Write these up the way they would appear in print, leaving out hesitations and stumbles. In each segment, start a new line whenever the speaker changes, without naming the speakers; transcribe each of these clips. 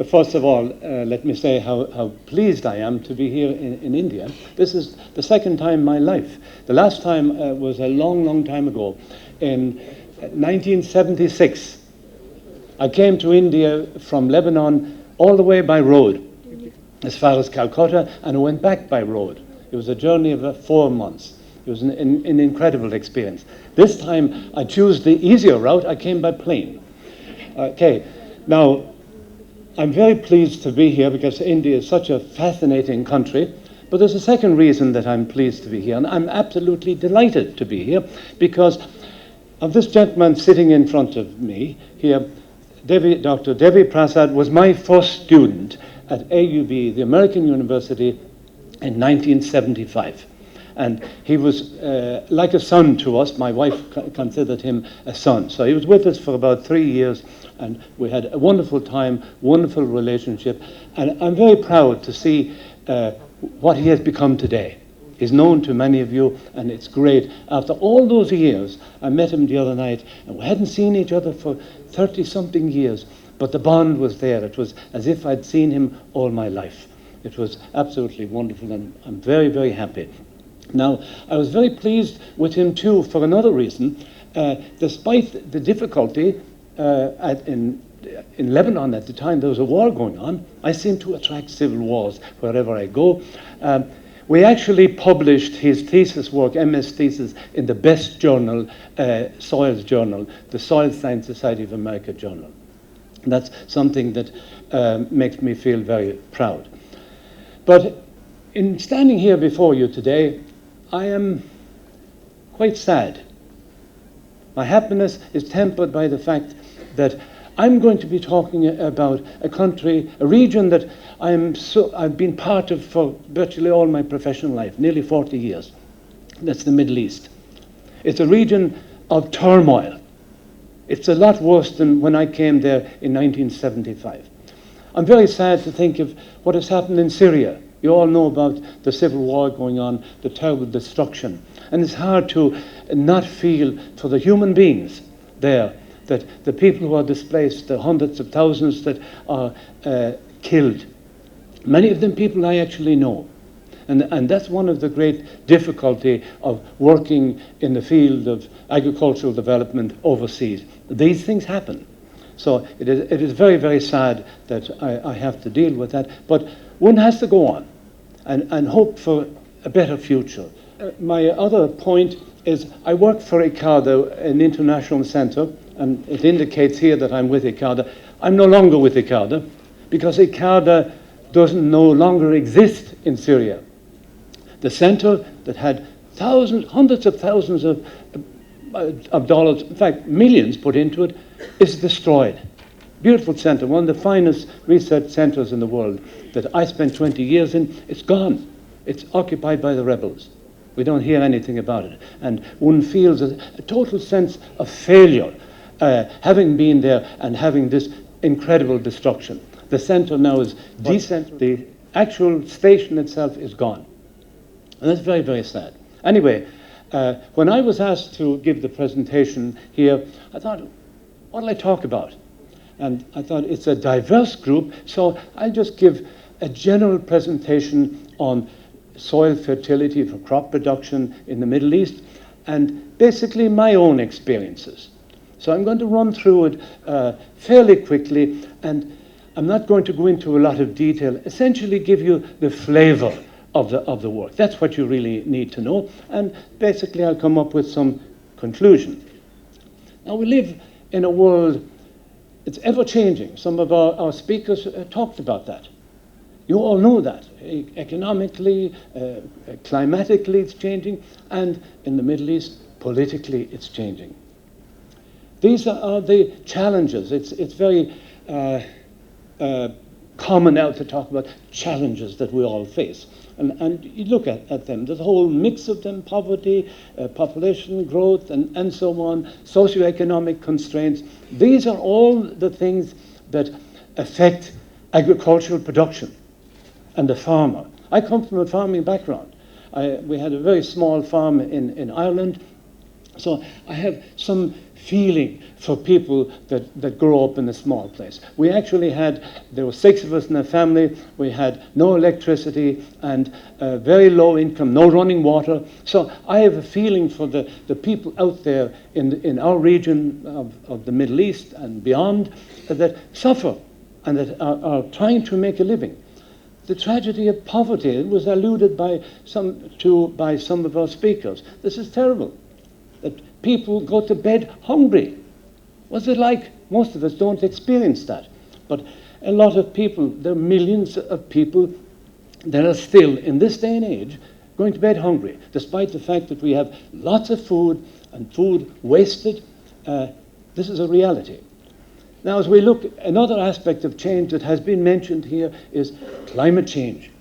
first of all, let me say how pleased I am to be here in India. This is the second time in my life. The last time was a long, long time ago. In 1976, I came to India from Lebanon all the way by road, as far as Calcutta, and I went back by road. It was a journey of 4 months. It was an incredible experience. This time, I chose the easier route. I came by plane. Okay, now, I'm very pleased to be here because India is such a fascinating country. But there's a second reason that I'm pleased to be here, and I'm absolutely delighted to be here because of this gentleman sitting in front of me here. Dr. David Prasad was my first student at AUB, the American University, in 1975. And he was like a son to us. My wife considered him a son. So he was with us for about 3 years, and we had a wonderful time, wonderful relationship. And I'm very proud to see what he has become today. He's known to many of you, and it's great. After all those years, I met him the other night, and we hadn't seen each other for 30-something years, but the bond was there. It was as if I'd seen him all my life. It was absolutely wonderful, and I'm very, very happy. Now, I was very pleased with him, too, for another reason. Despite the difficulty in Lebanon at the time, there was a war going on. I seem to attract civil wars wherever I go. We actually published his thesis work, MS thesis, in the best journal, Soils Journal, the Soil Science Society of America Journal. And that's something that makes me feel very proud. But in standing here before you today, I am quite sad. My happiness is tempered by the fact that I'm going to be talking about a country, a region that I've been part of for virtually all my professional life, nearly 40 years. That's the Middle East. It's a region of turmoil. It's a lot worse than when I came there in 1975. I'm very sad to think of what has happened in Syria. You all know about the civil war going on, the terrible destruction. And it's hard to not feel for the human beings there, that the people who are displaced, the hundreds of thousands that are killed, many of them people I actually know. And that's one of the great difficulty of working in the field of agricultural development overseas. These things happen. So it is very, very sad that I have to deal with that. But one has to go on and hope for a better future. My other point is I work for ICARDA, an international center, and it indicates here that I'm with ICARDA. I'm no longer with ICARDA because ICARDA doesn't no longer exist in Syria. The center that had hundreds of thousands of dollars, in fact, millions put into it, is destroyed. Beautiful center, one of the finest research centers in the world that I spent 20 years in. It's gone. It's occupied by the rebels. We don't hear anything about it. And one feels a total sense of failure, having been there and having this incredible destruction. The center now is decentralized. The actual station itself is gone. And that's very, very sad. Anyway, when I was asked to give the presentation here, I thought, what will I talk about? And I thought it's a diverse group, so I'll just give a general presentation on soil fertility for crop production in the Middle East, and basically my own experiences. So I'm going to run through it fairly quickly, and I'm not going to go into a lot of detail, essentially give you the flavor of the work. That's what you really need to know, and basically I'll come up with some conclusion. Now we live in a world, it's ever-changing. Some of our speakers talked about that. You all know that. Economically, climatically it's changing, and in the Middle East, politically it's changing. These are the challenges. It's very common now to talk about challenges that we all face. And you look at them, there's a whole mix of them: poverty, population growth, and so on, socioeconomic constraints. These are all the things that affect agricultural production and the farmer. I come from a farming background. We had a very small farm in Ireland, So I have some feeling for people that grow up in a small place. We actually there were 6 of us in a family. We had no electricity and very low income, no running water. So I have a feeling for the people out there in our region of the Middle East and beyond that suffer and that are trying to make a living. The tragedy of poverty was alluded by some of our speakers. This is terrible. That people go to bed hungry. What's it like? Most of us don't experience that. But a lot of people, there are millions of people that are still, in this day and age, going to bed hungry, despite the fact that we have lots of food and food wasted. This is a reality. Now, as we look, another aspect of change that has been mentioned here is climate change.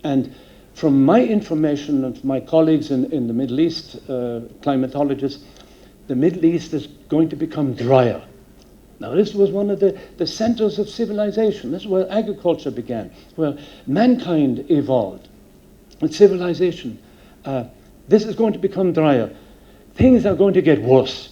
And from my information and my colleagues in the Middle East, climatologists, the Middle East is going to become drier. Now, this was one of the centers of civilization. This is where agriculture began, where mankind evolved with civilization. This is going to become drier. Things are going to get worse.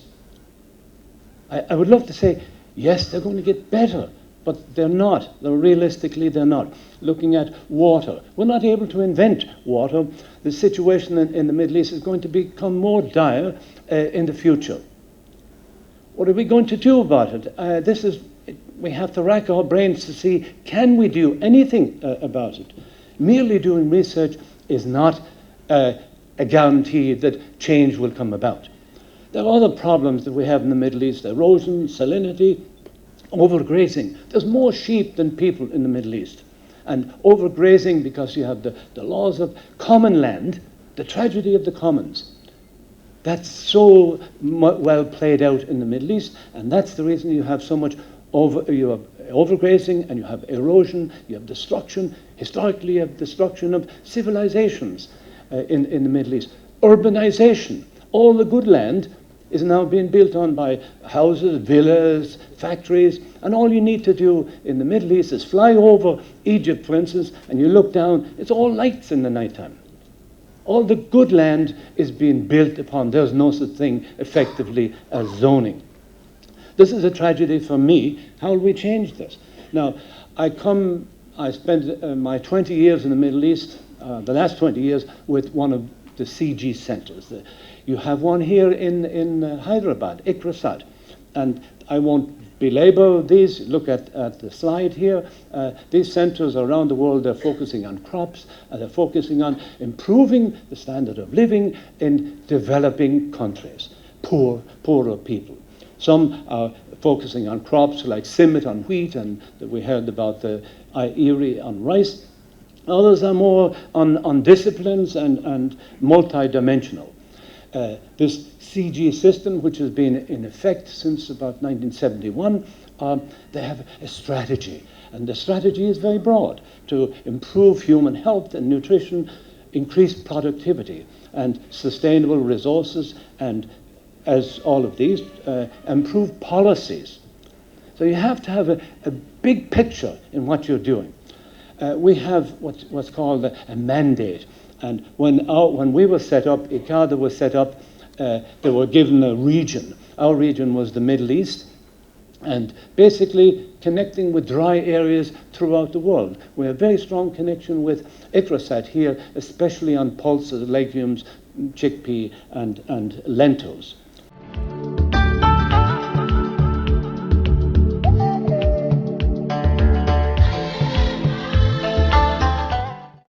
I would love to say, yes, they're going to get better, but they're not. Realistically, they're not. Looking at water, we're not able to invent water. The situation in the Middle East is going to become more dire in the future. What are we going to do about it? We have to rack our brains to see, can we do anything about it? Merely doing research is not a guarantee that change will come about. There are other problems that we have in the Middle East: erosion, salinity, overgrazing. There's more sheep than people in the Middle East. And overgrazing, because you have the laws of common land, the tragedy of the commons. That's so well played out in the Middle East, and that's the reason you have so much overgrazing, and you have erosion, you have destruction. Historically, you have destruction of civilizations in the Middle East. Urbanization. All the good land is now being built on by houses, villas, factories, and all you need to do in the Middle East is fly over Egypt, for instance, and you look down, it's all lights in the nighttime. All the good land is being built upon. There's no such thing, effectively, as zoning. This is a tragedy for me. How will we change this? Now, I spent my 20 years in the Middle East, the last 20 years, with one of the CG centers. You have one here in Hyderabad, Ikrasad, and I won't belabor these. Look at the slide here. These centers around the world, they're focusing on crops, and they're focusing on improving the standard of living in developing countries, poorer people. Some are focusing on crops like Simit on wheat, and that we heard about the Erie on rice. Others are more on disciplines and multi-dimensional. This CG system, which has been in effect since about 1971, they have a strategy. And the strategy is very broad: to improve human health and nutrition, increase productivity and sustainable resources, and as all of these, improve policies. So you have to have a big picture in what you're doing. We have what's called a mandate. And when we were set up, ICADA was set up, they were given a region. Our region was the Middle East, and basically connecting with dry areas throughout the world. We have a very strong connection with Ikrasad here, especially on pulses, legumes, chickpea, and lentils.